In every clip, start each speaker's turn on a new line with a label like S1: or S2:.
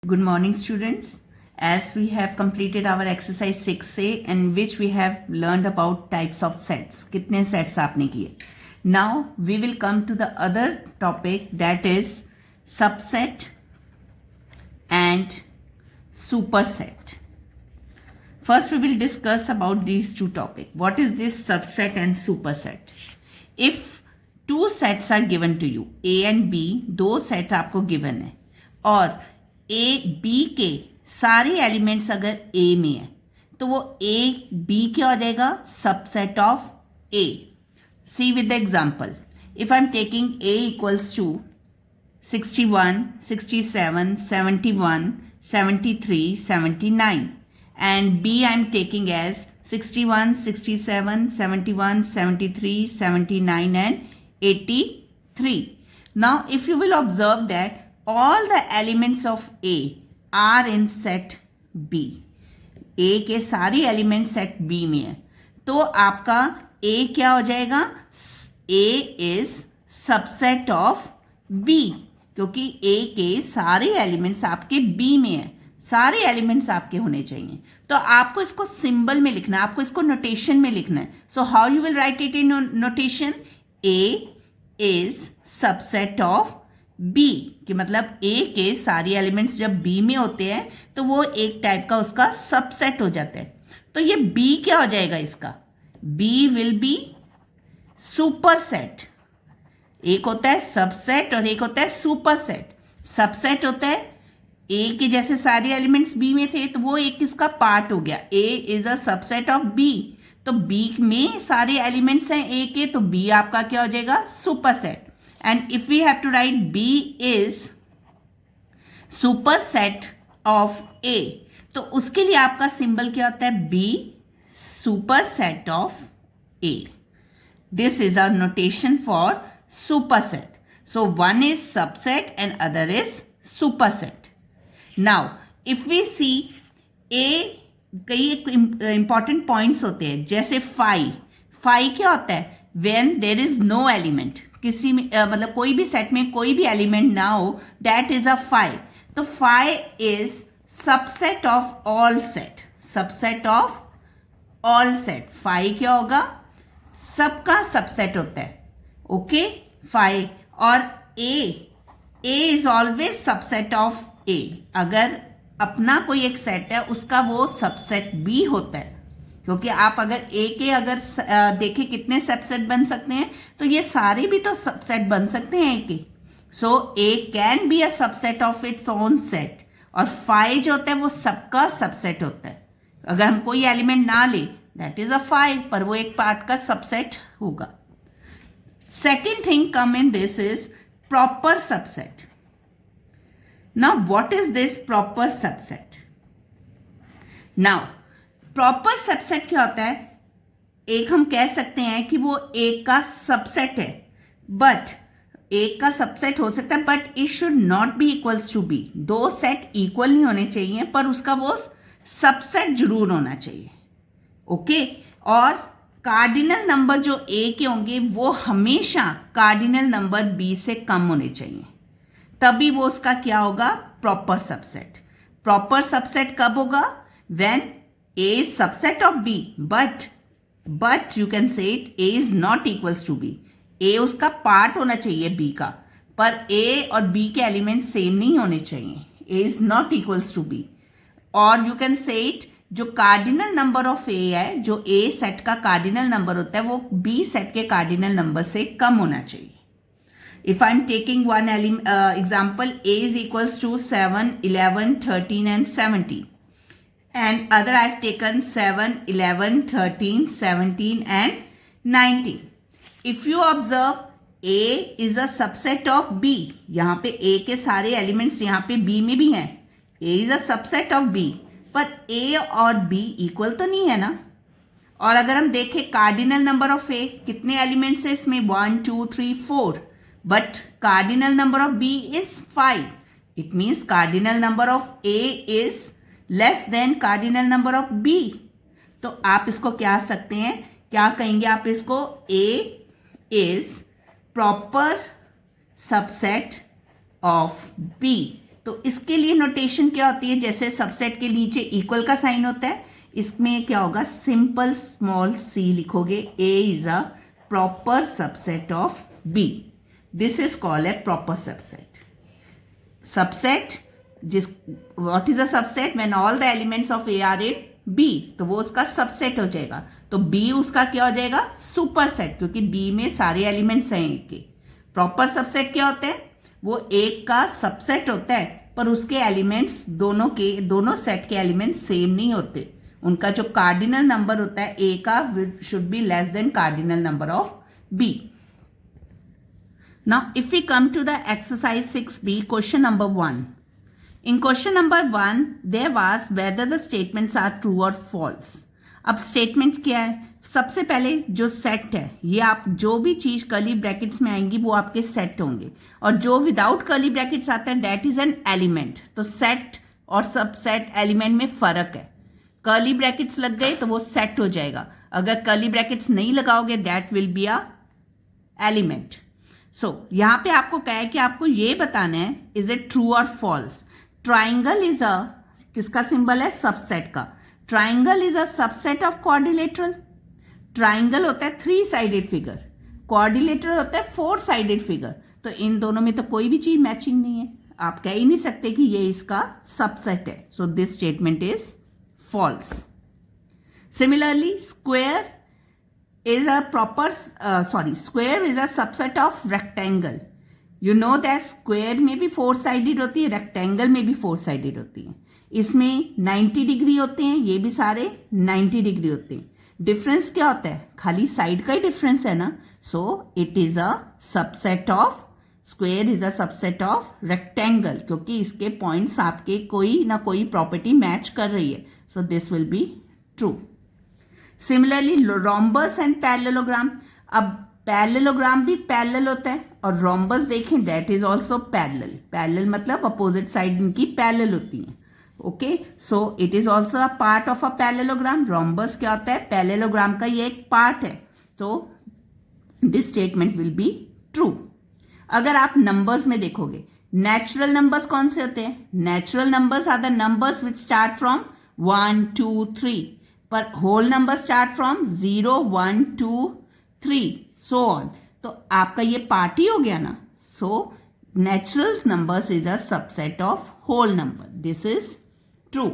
S1: Good morning, students. As we have completed our exercise 6A in which we have learned about types of sets. कितने sets आपने किए? Now we will come to the other topic, that is subset and superset. First we will discuss about these two topics. What is this subset and superset? If two sets are given to you, A and B, दो set आपको given है और A B के सारे elements अगर ए में है तो वो ए बी क्या हो जाएगा? Subset of A. See with the example, if I am taking A equals to 61, 67, 71, 73, 79 and B I am taking as 61, 67, 71, 73, 79 and 83. Now if you will observe that all the elements of A are in set B. A के सारी element set B में है तो आपका A क्या हो जाएगा? A is subset of B, क्योंकि A के सारे एलिमेंट्स आपके B में है. सारे एलिमेंट्स आपके होने चाहिए. तो आपको इसको सिंबल में लिखना है, आपको इसको नोटेशन में लिखना है. So how you will write it in notation? A is subset of B, कि मतलब A के सारे एलिमेंट्स जब B में होते हैं तो वो एक टाइप का उसका सबसेट हो जाता है. तो ये B क्या हो जाएगा इसका? B will be superset. एक होता है सबसेट और एक होता है सुपरसेट. सबसेट होता है A के जैसे सारे एलिमेंट्स B में थे तो वो एक किसका पार्ट हो गया. A is a subset of B. तो B में सारे एलिमेंट्स हैं A के, तो B आपका क्या हो जाएगा? Superset. And if we have to write B is superset of A, तो उसके लिए आपका सिंबल क्या होता है? B superset of A. This is our notation for superset. So one is subset and other is superset. Now if we see A, कई important points होते हैं जैसे phi क्या होता है? When there is no element, किसी में मतलब कोई भी सेट में कोई भी एलिमेंट ना हो, दैट इज अ फाई. तो phi is subset of all set. Subset of all set. Phi क्या होगा? सबका सबसेट होता है. Okay, phi. और A is always subset of A. अगर अपना कोई एक सेट है उसका वो सबसेट भी होता है, क्योंकि आप अगर ए के अगर देखें कितने सबसेट बन सकते हैं तो ये सारे भी तो सबसेट बन सकते हैं ए के. So A can be a subset of its own set. और फाई जो होता है वो सबका सबसेट होता है. अगर हम कोई एलिमेंट ना ले दैट इज अ फाई, पर वो एक पार्ट का सबसेट होगा. Second thing come in this is proper subset. Now what is this proper subset? Now proper subset क्या होता है? एक हम कह सकते हैं कि वो एक का सबसेट है, बट एक का सबसेट हो सकता है but it should not be equals to B. दो सेट इक्वल नहीं होने चाहिए पर उसका वो सबसेट जरूर होना चाहिए. ओके. और कार्डिनल नंबर जो ए के होंगे वो हमेशा कार्डिनल नंबर बी से कम होने चाहिए, तभी वो उसका क्या होगा? Proper subset. प्रॉपर सबसेट कब होगा? When A is subset of B, but you can say it A is not equals to B. A उसका पार्ट होना चाहिए B का, पर A और B के एलिमेंट सेम नहीं होने चाहिए. A is not equals to B. और you can say it, जो कार्डिनल नंबर ऑफ A है, जो A सेट का कार्डिनल नंबर होता है वो B सेट के कार्डिनल नंबर से कम होना चाहिए. If I am taking one example, A is equals to 7, 11, 13 and 17. And other I have taken 7, 11, 13, 17 and 19. If you observe, A is a subset of B. यहाँ पे A के सारे elements यहाँ पे B में भी हैं. A is a subset of B. पर A और B इक्वल तो नहीं है ना. और अगर हम देखें कार्डिनल नंबर ऑफ A, कितने एलिमेंट्स है इसमें? 1, 2, 3, 4. But cardinal number of B is 5. It means cardinal number of A is less than cardinal number of B. तो आप इसको क्या सकते हैं? क्या कहेंगे आप इसको? A is proper subset of B. तो इसके लिए नोटेशन क्या होती है, जैसे सबसेट के नीचे इक्वल का साइन होता है, इसमें क्या होगा, सिंपल स्मॉल सी लिखोगे, A is a proper subset of B, this is called a proper subset. Subset what is a subset, when all the elements of A are in B, तो वो उसका subset हो जाएगा. तो B उसका क्या हो जाएगा, सुपर सेट, क्योंकि बी में सारे एलिमेंट्स हैं एक के. प्रॉपर सबसेट क्या होते हैं, वो एक का सबसेट होता है पर उसके एलिमेंट्स दोनों सेट के एलिमेंट्स सेम नहीं होते. उनका जो कार्डिनल नंबर होता है ए का should be less than cardinal number of B. Now if we come to the exercise 6b, question number 1. In question number 1, there was whether the statements are true or false. अब statement क्या है, सबसे पहले जो set है, ये आप जो भी चीज कर्ली ब्रैकेट्स में आएंगी वो आपके सेट होंगे, और जो विदाउट कर्ली ब्रैकेट्स आता है दैट इज एन एलिमेंट. तो सेट और सबसेट एलिमेंट में फर्क है. कर्ली ब्रैकेट्स लग गए तो वो सेट हो जाएगा, अगर कर्ली ब्रैकेट्स नहीं लगाओगे that will be a element. So यहाँ पे आपको क्या है कि आपको ये बताना है इज इट ट्रू और फॉल्स. ट्राइंगल इज अ, किसका सिंबल है, सबसेट का. Triangle is a subset of quadrilateral. Triangle होता है 3 साइडेड फिगर, क्वाड्रिलेटरल होता है 4 साइडेड फिगर. तो इन दोनों में तो कोई भी चीज मैचिंग नहीं है, आप कह ही नहीं सकते कि ये इसका सबसेट है. So this statement is false. Similarly square is a proper square is a subset of rectangle. You know that square में भी 4 साइडेड होती है, रेक्टेंगल में भी 4 साइडेड होती है. इसमें 90 डिग्री होते हैं, ये भी सारे 90 डिग्री होते हैं. डिफरेंस क्या होता है, खाली साइड का ही डिफरेंस है ना. So it is a subset of, square is a subset of rectangle, क्योंकि इसके पॉइंट्स आपके कोई ना कोई प्रॉपर्टी मैच कर रही है. So this will be true. Similarly rhombus and parallelogram. अब पैरेललोग्राम भी पैरेलल होता है और रोम्बस देखें that is also parallel. Parallel मतलब अपोजिट साइड इनकी पैरेलल होती है. Okay, so it is also a part of a parallelogram. Rhombus क्या होता है, पैरेललोग्राम का ये एक पार्ट है. तो this statement will be true. अगर आप नंबर्स में देखोगे, नेचुरल नंबर्स कौन से होते हैं, natural numbers are the numbers which start from 1 2 3, पर whole number start from 0 1 2 3 so on. तो आपका ये पार्ट ही हो गया ना. So natural numbers is a subset of whole number. This is true.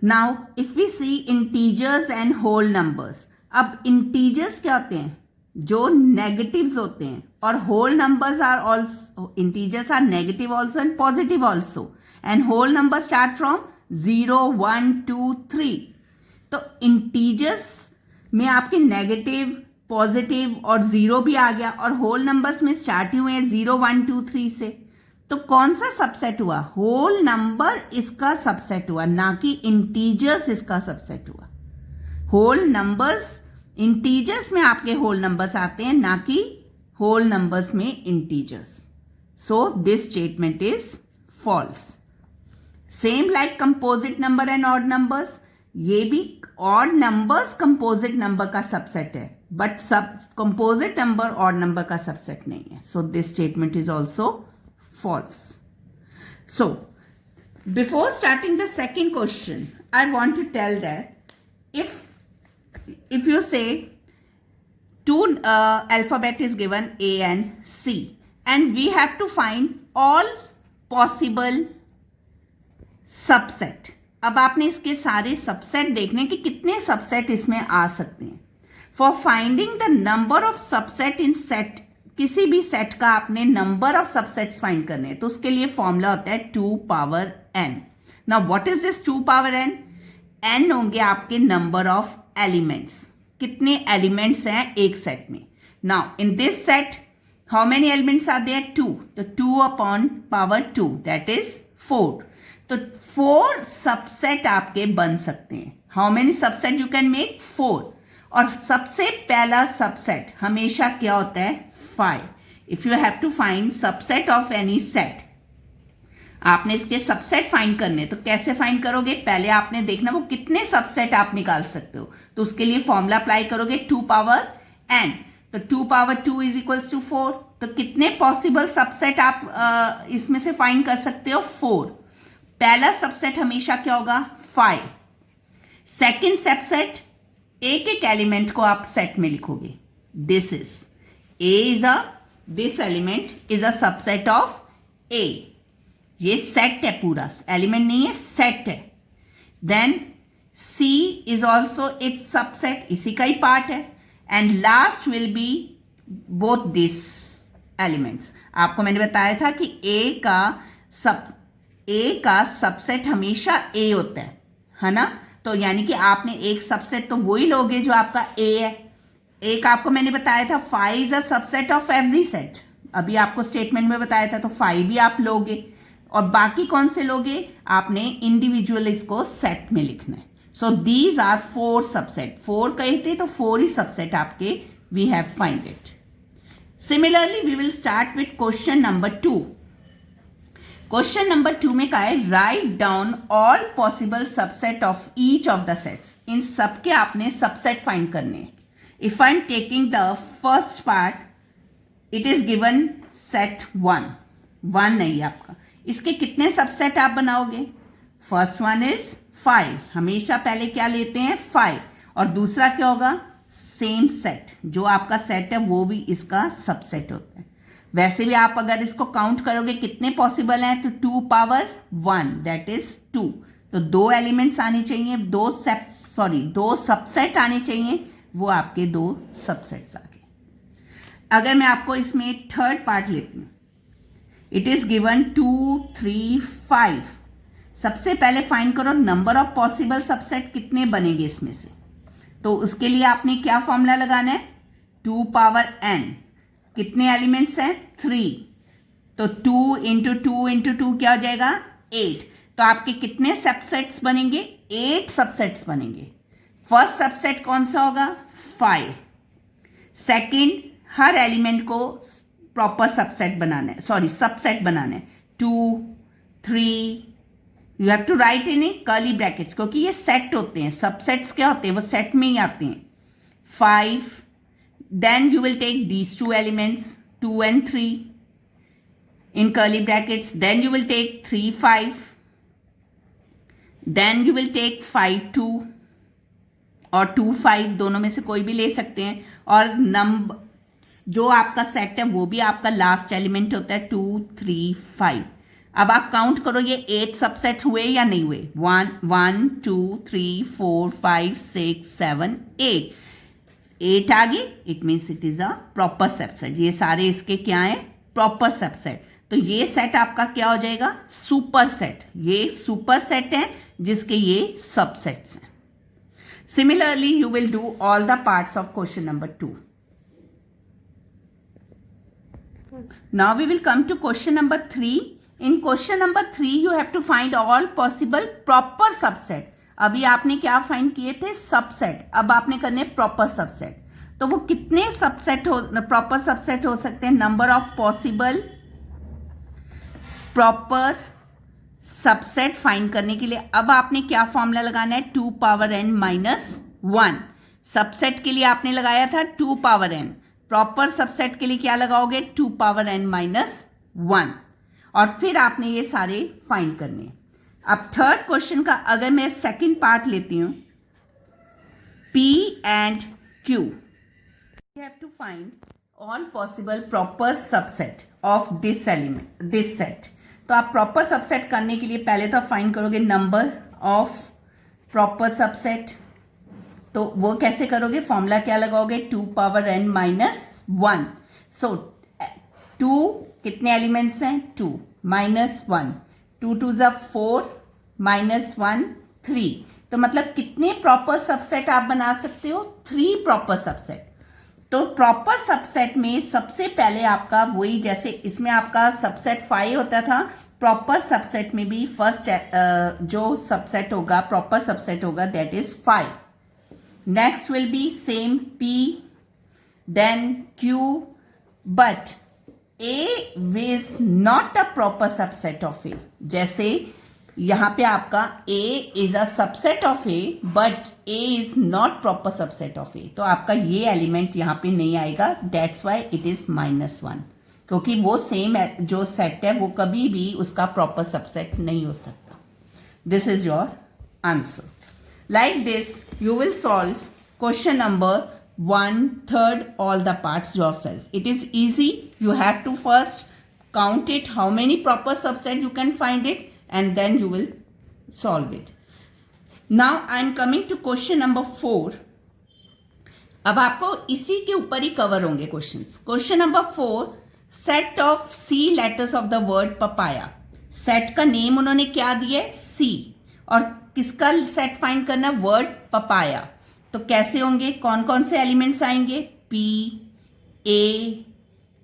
S1: Now if we see integers and whole numbers. अब integers क्या होते हैं, जो नेगेटिव्स होते हैं, और whole numbers are also, integers are negative also and positive also, and whole number start from 0 1 2 3. तो integers में आपके नेगेटिव, पॉजिटिव और 0 भी आ गया, और होल नंबर्स में स्टार्ट हुए हैं 0 1 2 3 से. तो कौन सा सबसेट हुआ, होल नंबर इसका सबसेट हुआ, ना कि इंटीजर्स इसका सबसेट हुआ. होल नंबर्स, इंटीजर्स में आपके होल नंबर्स आते हैं, ना कि होल नंबर्स में integers. So this statement is false. Same like composite number and odd numbers. ये भी ऑड नंबर्स कंपोजिट नंबर का सबसेट है, बट सब कंपोजिट नंबर ऑड नंबर का सबसेट नहीं है. So this statement is also false. So before starting the second question, I want to tell that if you say 2 alphabet is given A and C, and we have to find all possible subset. अब आपने इसके सारे subset देखने कि कितने subset इसमें आ सकते हैं. For finding the number of subset in set, किसी भी सेट का आपने नंबर ऑफ सबसेट्स फाइंड करने हैं, तो उसके लिए फॉर्मूला होता है 2 power n. Now what is this 2 power n? n होंगे आपके नंबर ऑफ एलिमेंट्स, कितने एलिमेंट्स हैं एक सेट में. Now in this set how many elements are there, 2. तो 2 अपॉन पावर 2 दैट इज 4. तो 4 सबसेट आपके बन सकते हैं. How many subset you can make, 4. और सबसे पहला सबसेट हमेशा क्या होता है, 5. If you have to find subset of any set, आपने इसके सबसेट फाइंड करने, तो कैसे फाइंड करोगे, पहले आपने देखना वो कितने सबसेट आप निकाल सकते हो. तो उसके लिए फॉर्मूला अप्लाई करोगे 2 पावर n. तो 2 पावर 2 इज इक्वल्स टू 4. तो कितने पॉसिबल सबसेट आप इसमें से फाइंड कर सकते हो? 4। पहला सबसेट हमेशा क्या होगा? 5। सेकेंड सबसेट, एक एक एलिमेंट को आप सेट में लिखोगे. This is A is this element is a subset of A. ये सेट है, पूरा एलिमेंट नहीं है, सेट है. Then C is also its subset, इसी का ही पार्ट है. And last will be both this elements. आपको मैंने बताया था कि A का सबसेट हमेशा A होता है ना? तो यानी कि आपने एक सबसेट तो वही लोगे जो आपका A है. एक आपको मैंने बताया था 5 is a subset of every set. अभी आपको स्टेटमेंट में बताया था, तो 5 भी आप लोगे. और बाकी कौन से लोगे? आपने इंडिविजुअल इसको सेट में लिखना है. So these are 4 subset. 4 कहते तो 4 ही सबसेट आपके we have find it. Similarly we will start with question number 2. Question number 2 में कहा है write down all possible subset of each of the sets. इन सबके आपने सबसेट फाइंड करने. If I am taking the first part, it is given set 1 नहीं आपका. इसके कितने सबसेट आप बनाओगे? First one is 5. हमेशा पहले क्या लेते हैं? 5. और दूसरा क्या होगा? Same set. जो आपका सेट है वो भी इसका सबसेट होता है. वैसे भी आप अगर इसको काउंट करोगे कितने पॉसिबल हैं, तो 2 पावर 1 दैट इज 2. तो 2 एलिमेंट्स आने चाहिए, 2 सबसेट आने चाहिए, वो आपके 2 सबसेट्स आ गए. अगर मैं आपको इसमें थर्ड पार्ट लेती हूं, इट इज गिवन 2, 3, 5. सबसे पहले फाइंड करो नंबर ऑफ पॉसिबल सबसेट कितने बनेंगे इसमें से. तो उसके लिए आपने क्या फॉर्मूला लगाना है? 2 पावर n. कितने एलिमेंट्स हैं? 3. तो 2 इंटू 2 इंटू 2 क्या हो जाएगा? 8. तो आपके कितने सबसेट्स बनेंगे? 8 सबसेट्स बनेंगे. फर्स्ट सबसेट कौन सा होगा? 5. सेकेंड, हर एलिमेंट को प्रॉपर सबसेट बनाना है, सबसेट बनाना है. 2, 3, you have to write in curly brackets, क्योंकि ये सेट होते हैं. सबसेट्स क्या होते हैं? वो सेट में ही आते हैं. 5. Then you will take these 2 elements 2 and 3 in curly brackets. Then you will take 3, 5. Then you will take 5, 2 और 2, 5 दोनों में से कोई भी ले सकते हैं. और नंबर जो आपका सेट है वो भी आपका लास्ट एलिमेंट होता है 2, 3, 5. अब आप काउंट करो ये 8 सबसेट्स हुए या नहीं हुए. 1, 2, 3, 4, 5, 6, 7, 8. 8 आ गई, it means it is a proper subset. ये सारे इसके क्या है? Proper subset. तो ये सेट आपका क्या हो जाएगा? Super set. ये सुपर सेट है जिसके ये सबसेट्स हैं. Similarly you will do all the parts of question number 2. Now we will come to question number 3. In question number 3 you have to find all possible proper subset. अभी आपने क्या find किए थे? Subset. अब आपने करने proper subset. तो वो कितने सबसेट प्रॉपर सबसेट हो सकते हैं? Number of possible proper subset find करने के लिए अब आपने क्या फॉर्मूला लगाना है? 2 पावर n माइनस 1. सबसेट के लिए आपने लगाया था 2 पावर n. प्रॉपर सबसेट के लिए क्या लगाओगे? 2 पावर n माइनस 1. और फिर आपने ये सारे फाइंड करने. अब थर्ड क्वेश्चन का अगर मैं सेकंड पार्ट लेती हूं, P and Q, you have to find all possible proper subset of this element, this set. तो आप प्रॉपर सबसेट करने के लिए पहले तो फाइंड करोगे नंबर ऑफ प्रॉपर सबसेट. तो वो कैसे करोगे? फॉर्मूला क्या लगाओगे? 2 पावर n माइनस 1. सो 2 कितने एलिमेंट्स हैं? 2 माइनस 1. 2 2 ज़ा 4 माइनस 1 3. तो मतलब कितने प्रॉपर सबसेट आप बना सकते हो? 3 प्रॉपर सबसेट. तो प्रॉपर सबसेट में सबसे पहले आपका वही, जैसे इसमें आपका सबसेट 5 होता था, प्रॉपर सबसेट में भी फर्स्ट जो सबसेट होगा, प्रॉपर सबसेट होगा, that is 5. Next will be same P, then Q, but A is not a proper subset of A. जैसे यहाँ पे आपका A is a subset of A, but A is not proper subset of A. तो आपका ये element यहाँ पे नहीं आएगा, that's why it is -1. क्योंकि वो सेम जो सेट है वो कभी भी उसका प्रॉपर सबसेट नहीं हो सकता. This is your answer. Like this you will solve question number 1/3 all the parts yourself. It is easy. You have to first count it, how many proper subset you can find it, and then you will solve it. Now I am coming to question number 4. अब आपको इसी के ऊपर ही cover होंगे questions. Question number 4, set of C letters of the word papaya. Set का name उन्होंने क्या दिया है? सी. और किसका सेट फाइंड करना? Word papaya. तो कैसे होंगे? कौन कौन से एलिमेंट्स आएंगे? P, A,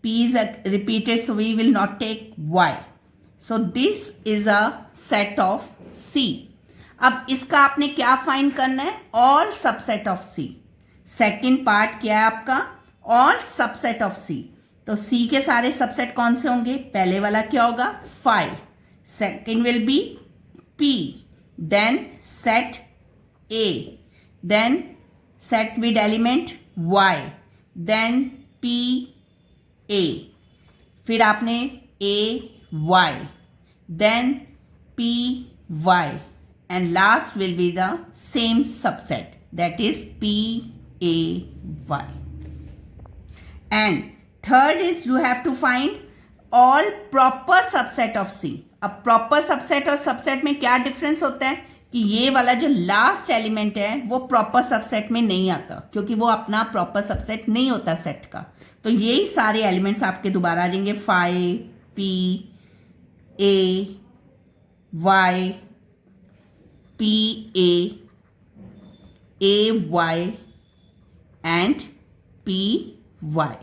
S1: P is repeated so we will not take Y. So this is a set of C. अब इसका आपने क्या फाइंड करना है? All subset of C. Second part क्या है आपका? ऑल सबसेट ऑफ सी. तो सी के सारे सबसेट कौन से होंगे? पहले वाला क्या होगा? 5. Second will be P. Then set A, then set with element Y, then P A, फिर आपने A Y, then P Y, and last will be the same subset, that is P A Y. And third is you have to find all proper subset of C. अब proper subset और subset में क्या difference होता है कि ये वाला जो लास्ट एलिमेंट है वो प्रॉपर सबसेट में नहीं आता, क्योंकि वो अपना प्रॉपर सबसेट नहीं होता सेट का. तो यही सारे एलिमेंट्स आपके दोबारा आ जाएंगे. 5, P, A, Y, P, A, Y and P, Y.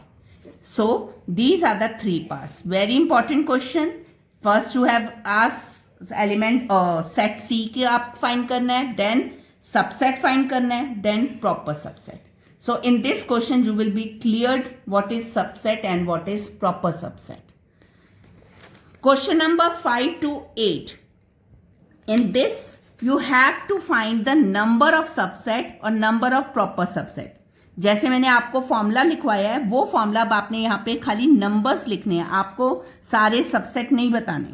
S1: So these are the 3 parts. Very important question. First you have asked element set C के आप find करना है, then subset find करना है, then proper subset. So in this question you will be cleared what is subset and what is proper subset. Question number 5 to 8. In this you have to find the number of subset or number of proper subset. जैसे मैंने आपको formula लिखवाया है वो formula अब आपने यहाँ पे खाली नंबर्स लिखने हैं, आपको सारे सबसेट नहीं बताने.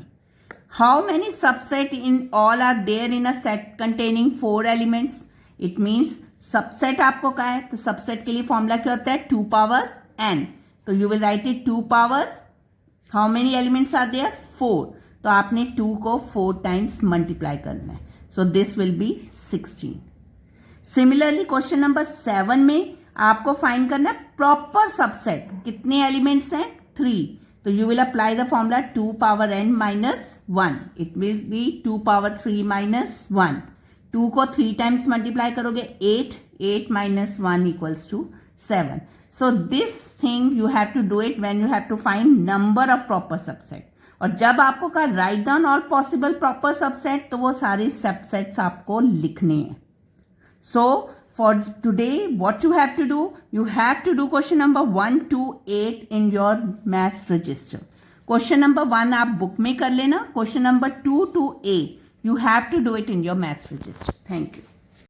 S1: How many subsets in all are there in a set containing 4 elements. It means subset आपको क्या है? तो सबसेट के लिए फॉर्मूला क्या होता है? 2 पावर n. तो you will write it 2 power, how many elements are there? 4. तो आपने 2 को 4 टाइम्स मल्टीप्लाई करना है. So this will be 16. Similarly question number 7 में आपको फाइंड करना है प्रॉपर सबसेट. कितने एलिमेंट्स हैं? 3. तो you will apply the formula 2 power n minus 1. इट विल बी 2 पावर 3 माइनस 1. 2 को 3 टाइम्स मल्टीप्लाई करोगे 8. 8 minus 1 equals to 7. So this thing you have to do it when you have to find number of proper subset. और जब आपको कहा write down all possible proper subset, तो वो सारे सबसेट्स आपको लिखने हैं. सो for today what you have to do, you have to do question number 1 to 8 in your maths register. Question number 1 आप बुक में कर लेना. Question number 2 to 8 you have to do it in your maths register. Thank you.